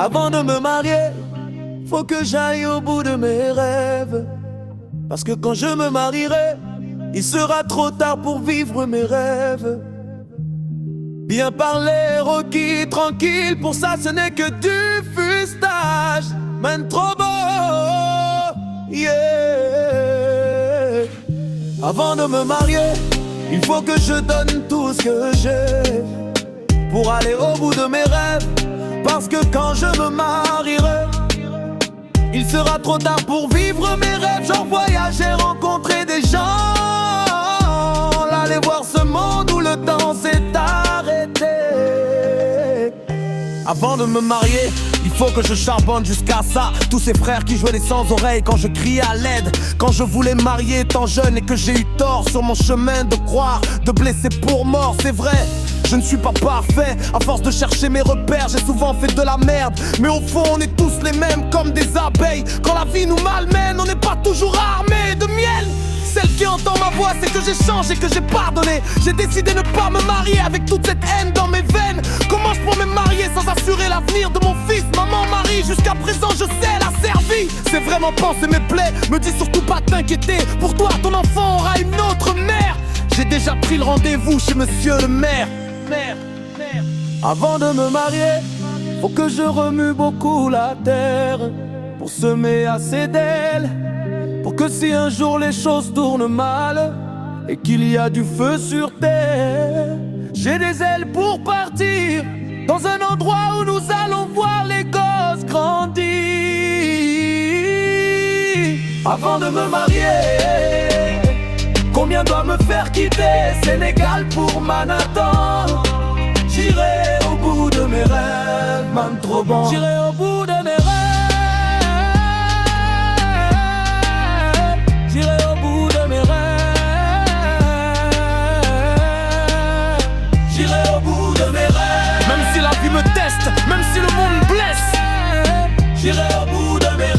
Avant de me marier, faut que j'aille au bout de mes rêves. Parce que quand je me marierai, il sera trop tard pour vivre mes rêves. Bien parler, requis, tranquille, pour ça ce n'est que du fustage. Man trop beau, yeah. Avant de me marier, il faut que je donne tout ce que j'ai pour aller au bout de mes rêves. Parce que quand je me marierai, il sera trop tard pour vivre mes rêves. Genre voyager, rencontrer des gens, aller voir ce monde où le temps s'est arrêté. Avant de me marier, il faut que je charbonne jusqu'à ça. Tous ces frères qui jouaient les sans-oreilles quand je criais à l'aide. Quand je voulais me marier tant jeune et que j'ai eu tort sur mon chemin de croire, de blesser pour mort, c'est vrai. Je ne suis pas parfait, à force de chercher mes repères, j'ai souvent fait de la merde. Mais au fond on est tous les mêmes comme des abeilles. Quand la vie nous malmène, on n'est pas toujours armé de miel. Celle qui entend ma voix, c'est que j'ai changé, que j'ai pardonné. J'ai décidé de ne pas me marier avec toute cette haine dans mes veines. Comment je pourrais me marier sans assurer l'avenir de mon fils? Maman, Marie, jusqu'à présent je sais, elle a servi. C'est vraiment penser mes plaies, me dis surtout pas t'inquiéter. Pour toi, ton enfant aura une autre mère. J'ai déjà pris le rendez-vous chez monsieur le maire. Avant de me marier, faut que je remue beaucoup la terre pour semer assez d'ailes, pour que si un jour les choses tournent mal et qu'il y a du feu sur terre, j'ai des ailes pour partir dans un endroit où nous allons voir les gosses grandir. Avant de me marier, combien doit me faire quitter Sénégal pour Manhattan? J'irai au bout de mes rêves, man trop bon. J'irai au bout de mes rêves. J'irai au bout de mes rêves. J'irai au bout de mes rêves. Même si la vie me teste, même si le monde blesse, j'irai au bout de mes rêves.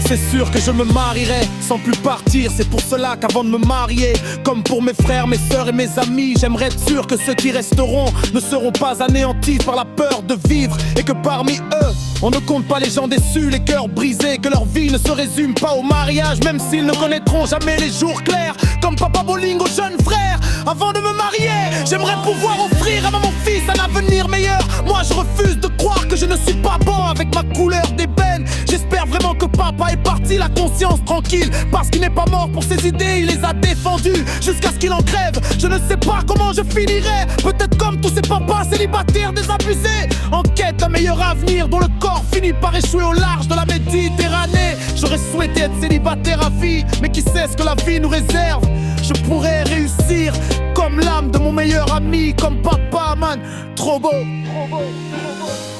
C'est sûr que je me marierai sans plus partir. C'est pour cela qu'avant de me marier, comme pour mes frères, mes sœurs et mes amis, j'aimerais être sûr que ceux qui resteront ne seront pas anéantis par la peur de vivre. Et que parmi eux, on ne compte pas les gens déçus, les cœurs brisés, que leur vie ne se résume pas au mariage, même s'ils ne connaîtront jamais les jours clairs. Comme Papa Bowling aux jeunes frères. Avant de me marier, j'aimerais pouvoir offrir à mon fils un avenir meilleur. Moi je refuse de croire que je ne suis pas bon avec ma couleur d'ébène. J'espère vraiment que papa est parti la conscience tranquille, parce qu'il n'est pas mort pour ses idées, il les a défendues jusqu'à ce qu'il en crève. Je ne sais pas comment je finirai, peut-être comme tous ces papas célibataires désabusés, en quête d'un meilleur avenir dont le corps finit par échouer au large de la Méditerranée. J'aurais souhaité être célibataire à vie, mais qui sait ce que la vie nous réserve. Je pourrais réussir comme l'âme de mon meilleur ami, comme papa, man, trop beau.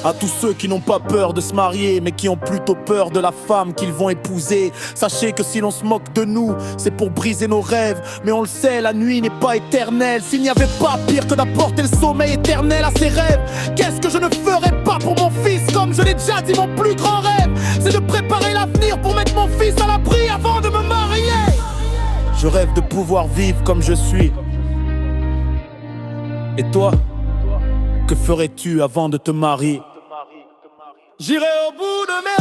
À tous ceux qui n'ont pas peur de se marier, mais qui ont plutôt peur de la femme qu'ils vont épouser, sachez que si l'on se moque de nous, c'est pour briser nos rêves. Mais on le sait, la nuit n'est pas éternelle. S'il n'y avait pas pire que d'apporter le sommeil éternel à ses rêves, qu'est-ce que je ne ferais pas pour mon fils? Comme je l'ai déjà dit, mon plus grand rêve, c'est de préparer l'avenir pour mettre mon fils à l'abri avant de me marier. Je rêve de pouvoir vivre comme je suis. Et toi, que ferais-tu avant de te marier? J'irai au bout de mes